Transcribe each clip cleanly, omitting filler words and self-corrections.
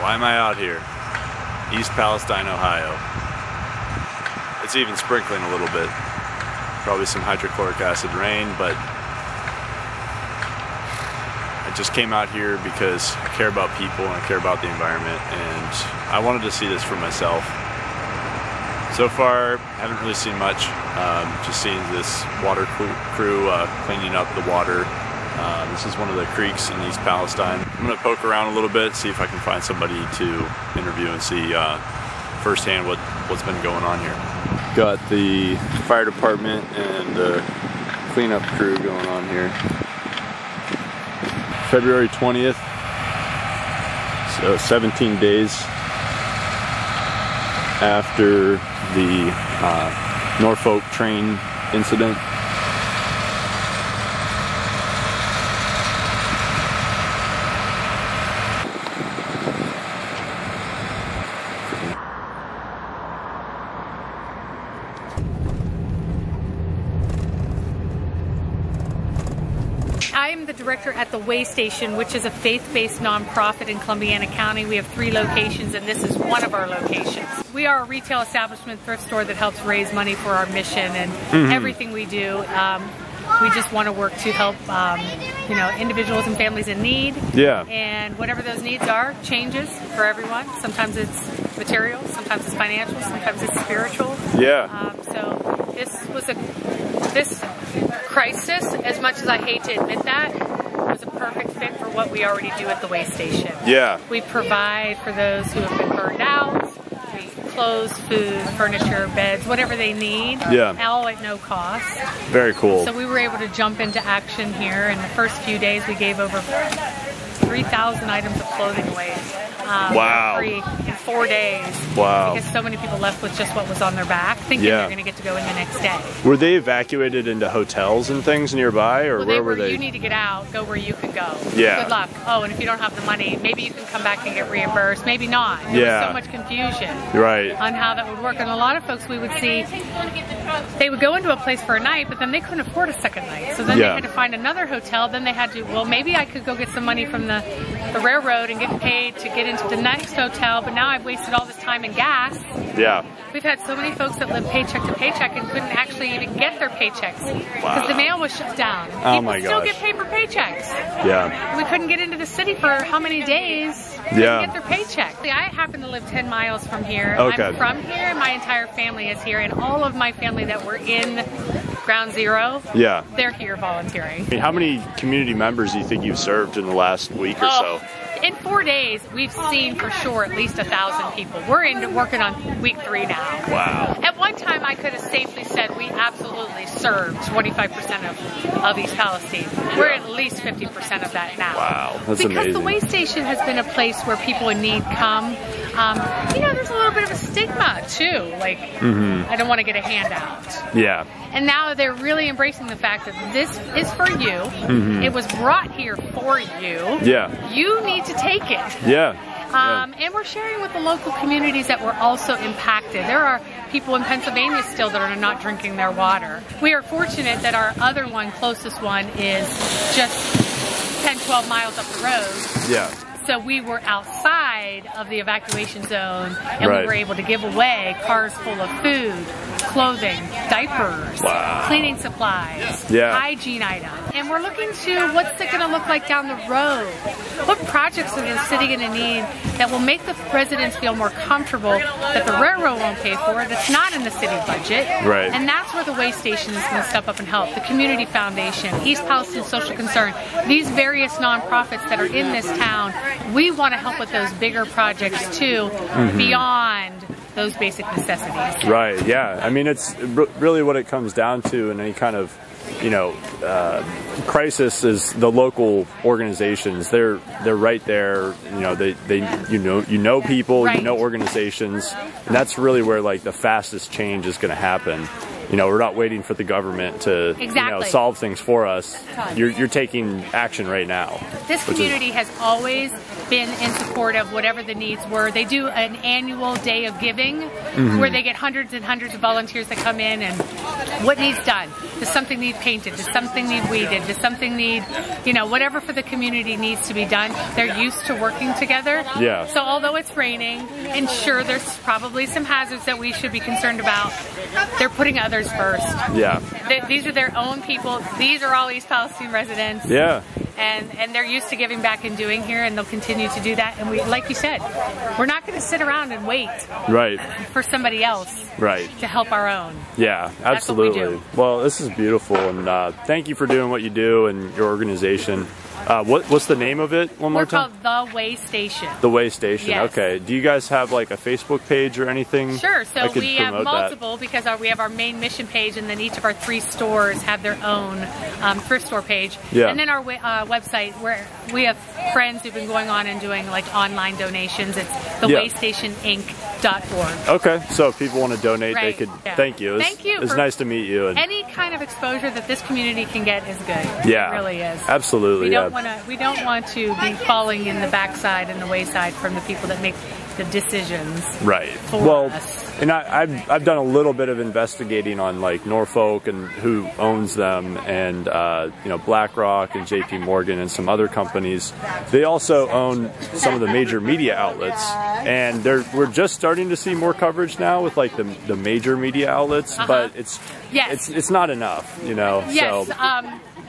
Why am I out here? East Palestine, Ohio. It's even sprinkling a little bit. Probably some hydrochloric acid rain, but I just came out here because I care about people and I care about the environment, and I wanted to see this for myself. So far, haven't really seen much. Just seeing this water crew cleaning up the water. This is one of the creeks in East Palestine. I'm gonna poke around a little bit, see if I can find somebody to interview and see firsthand what's been going on here. Got the fire department and the cleanup crew going on here. February 20th, so 17 days after the Norfolk train incident. I'm the director at the Way Station, which is a faith-based nonprofit in Columbiana County. We have 3 locations, and this is one of our locations. We are a retail establishment thrift store that helps raise money for our mission and everything we do. We just want to work to help, you know, individuals and families in need. Yeah. And whatever those needs are, changes for everyone. Sometimes it's material, sometimes it's financial, sometimes it's spiritual. Yeah. So this crisis, as much as I hate to admit that, was a perfect fit for what we already do at the Way Station. Yeah. We provide for those who have been burned out. We clothes, food, furniture, beds, whatever they need. Yeah. All at no cost. Very cool. So we were able to jump into action here. In the first few days, we gave over 3,000 items of clothing away. Wow. Free in 4 days. Wow. Because so many people left with just what was on their back, thinking they're going to get to go in the next day. Were they evacuated into hotels and things nearby, or where were they? You need to get out, go where you can go. Yeah. Good luck. Oh, and if you don't have the money, maybe you can come back and get reimbursed, maybe not. There was so much confusion on how that would work. And a lot of folks we would see, they would go into a place for a night, but then they couldn't afford a second night. So then they had to find another hotel. Then they had to, well, maybe I could go get some money from the railroad and get paid to get into the next hotel, but now I've wasted all this time in gas. Yeah. We've had so many folks that live paycheck to paycheck and couldn't actually even get their paychecks because the mail was shut down. People still get paper paychecks. Yeah. We couldn't get into the city for how many days? Couldn't get their paycheck. See, I happen to live 10 miles from here. I'm from here. My entire family is here, and all of my family that were in Ground Zero, they're here volunteering. I mean, how many community members do you think you've served in the last week or so? In 4 days, we've seen for sure at least 1,000 people. We're working on week 3 now. Wow. At one time, I could have safely said we absolutely served 25% of East Palestine. We're at least 50% of that now. Wow, that's amazing. Because the Way Station has been a place where people in need come. You know, there's a little bit of a stigma too. Like, I don't want to get a handout. Yeah. And now they're really embracing the fact that this is for you. It was brought here for you. Yeah. You need to take it. Yeah. And we're sharing with the local communities that were also impacted. There are people in Pennsylvania still that are not drinking their water. We are fortunate that our other one, closest one, is just 10, 12 miles up the road. Yeah. So we were outside of the evacuation zone, and we were able to give away cars full of food, clothing, diapers, cleaning supplies, hygiene items. And we're looking to what's it going to look like down the road? What projects are the city going to need that will make the residents feel more comfortable, that the railroad won't pay for, that's not in the city budget? Right. And that's where the Way Station is going to step up and help. The Community Foundation, East Palestine Social Concern, these various nonprofits that are in this town, we want to help with those bigger projects too, beyond those basic necessities. Right, yeah. I mean, it's really what it comes down to in any kind of, you know, crisis is the local organizations. They're right there. You know, you know people, you know organizations, and that's really where like the fastest change is going to happen. you know, we're not waiting for the government to you know, solve things for us. You're taking action right now. This community has always been in support of whatever the needs were. They do an annual day of giving where they get hundreds and hundreds of volunteers that come in and what needs done. Does something need painted? Does something need weeded? Does something need, you know, whatever for the community needs to be done. They're used to working together. Yeah. So although it's raining, and sure there's probably some hazards that we should be concerned about, they're putting others first. Yeah. These are their own people. These are all East Palestine residents. Yeah. And they're used to giving back and doing here, and they'll continue to do that. And we, like you said, we're not going to sit around and wait for somebody else to help our own. Yeah, absolutely. Well, this is beautiful, and thank you for doing what you do and your organization. What's the name of it one more time? We're called The Way Station. The Way Station, yes. Okay. Do you guys have like a Facebook page or anything? Sure, so we have multiple because we have our main mission page, and then each of our 3 stores have their own thrift store page. Yeah. And then our website, where we have friends who've been going on and doing like online donations. It's thewaystationinc.org. Okay, so if people want to donate, they could. Yeah. Thank you. Thank you. It's nice to meet you. And any kind of exposure that this community can get is good. Yeah, it really is. Absolutely. We don't want to be falling in the backside and the wayside from the people that make the decisions. Right. For us. And I've done a little bit of investigating on like Norfolk and who owns them, and you know, BlackRock and JP Morgan and some other companies. They also own some of the major media outlets, and we're just starting to see more coverage now with like the major media outlets, but it's not enough, you know. Yes. So,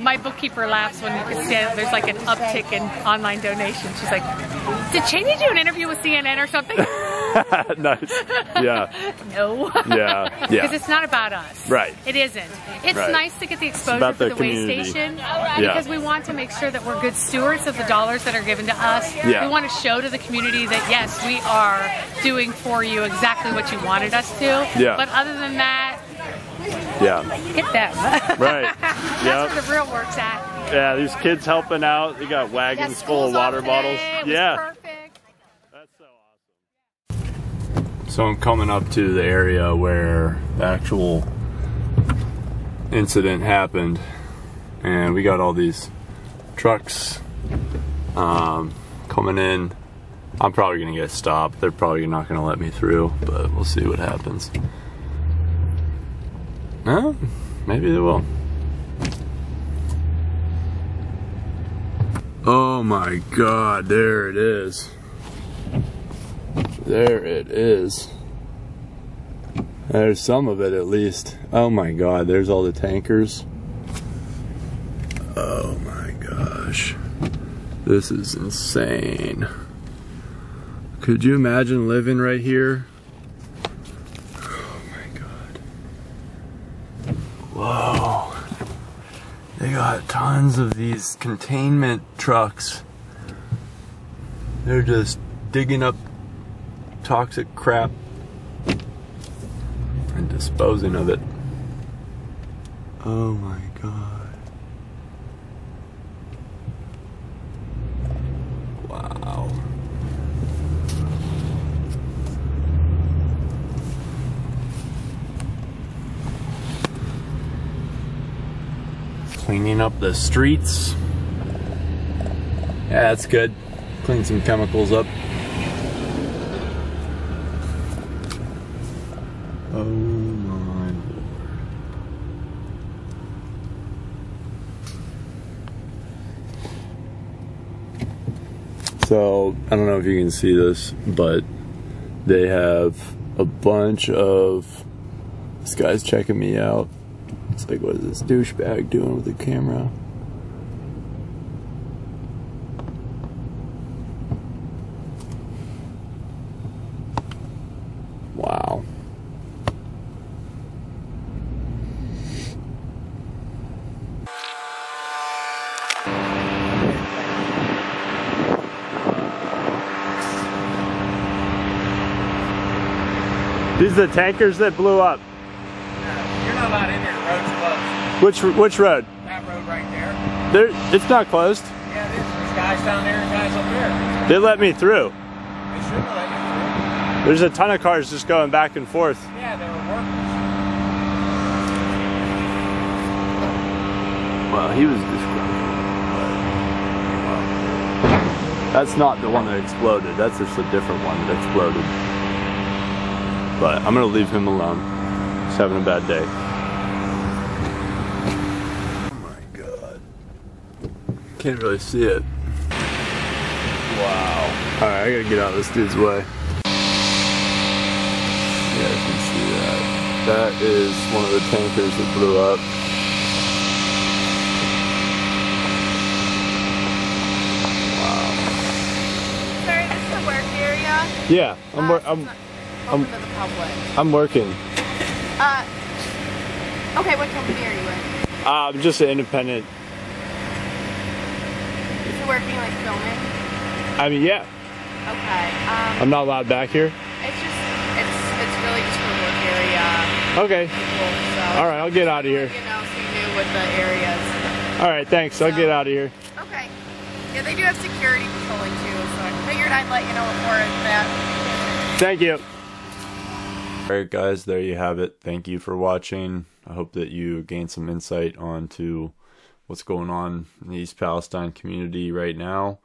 my bookkeeper laughs when there's like an uptick in online donations. She's like, did Cheney do an interview with CNN or something? Nice. Yeah. No. Yeah. Because it's not about us. Right. It isn't. It's nice to get the exposure for the Way Station because we want to make sure that we're good stewards of the dollars that are given to us. Yeah. We want to show to the community that yes, we are doing for you exactly what you wanted us to. Yeah. But other than that, hit them. Right. That's where the real work's at. Yeah, these kids helping out. They got wagons full of water bottles. Yeah. Perfect. That's so awesome. So I'm coming up to the area where the actual incident happened, and we got all these trucks coming in. I'm probably gonna get stopped. They're probably not gonna let me through, but we'll see what happens. No, maybe they will. Oh my God, there it is. There it is. There's some of it at least. Oh my God, there's all the tankers. Oh my gosh. This is insane. Could you imagine living right here? Oh my God. Whoa. They got tons of these containment trucks. They're just digging up toxic crap and disposing of it. Oh my God. Wow. Cleaning up the streets. Yeah, that's good. Clean some chemicals up. Oh my Lord. So, I don't know if you can see this, but they have a bunch of... This guy's checking me out. It's like, what is this douchebag doing with the camera? Wow. These are the tankers that blew up. You're not allowed in here. The road's closed. Which road? That road right there. It's not closed. Yeah, it is. There's guys down there and guys up there. They let me through. They shouldn't have let you There's a ton of cars just going back and forth. through. Yeah, they were workers. Well, he was disgruntled, but that's not the one that exploded. That's just a different one that exploded. But I'm gonna leave him alone. He's having a bad day. Oh my god. Can't really see it. Wow. Alright, I gotta get out of this dude's way. You guys can see that. That is one of the tankers that blew up. Yeah, I'm open to the public. I'm working. Okay, what company are you with? I'm just an independent. Is it working like filming? I mean, yeah. Okay. I'm not allowed back here. It's really just for work area. Okay. People, so all right, I'll get out of here. You know, so you knew what the areas. All right, thanks. I'll get out of here. Okay. Yeah, they do have security patrolling too, so I figured I'd let you know before that. Thank you. Alright guys, there you have it. Thank you for watching. I hope that you gained some insight onto what's going on in the East Palestine community right now.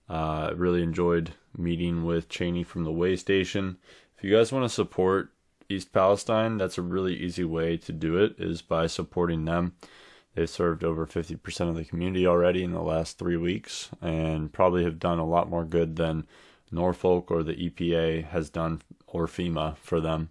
I really enjoyed meeting with Cheney from the way station. If you guys want to support East Palestine, that's a really easy way to do it, is by supporting them. They've served over 50% of the community already in the last 3 weeks, and probably have done a lot more good than Norfolk or the EPA has done, or FEMA for them.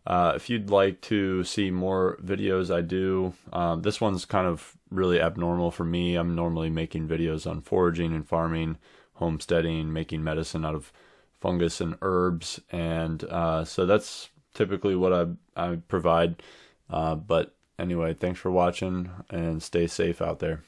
If you'd like to see more videos I do, this one's kind of really abnormal for me. I'm normally making videos on foraging and farming, homesteading, making medicine out of fungus and herbs, and so that's typically what I provide. But anyway, thanks for watching, and stay safe out there.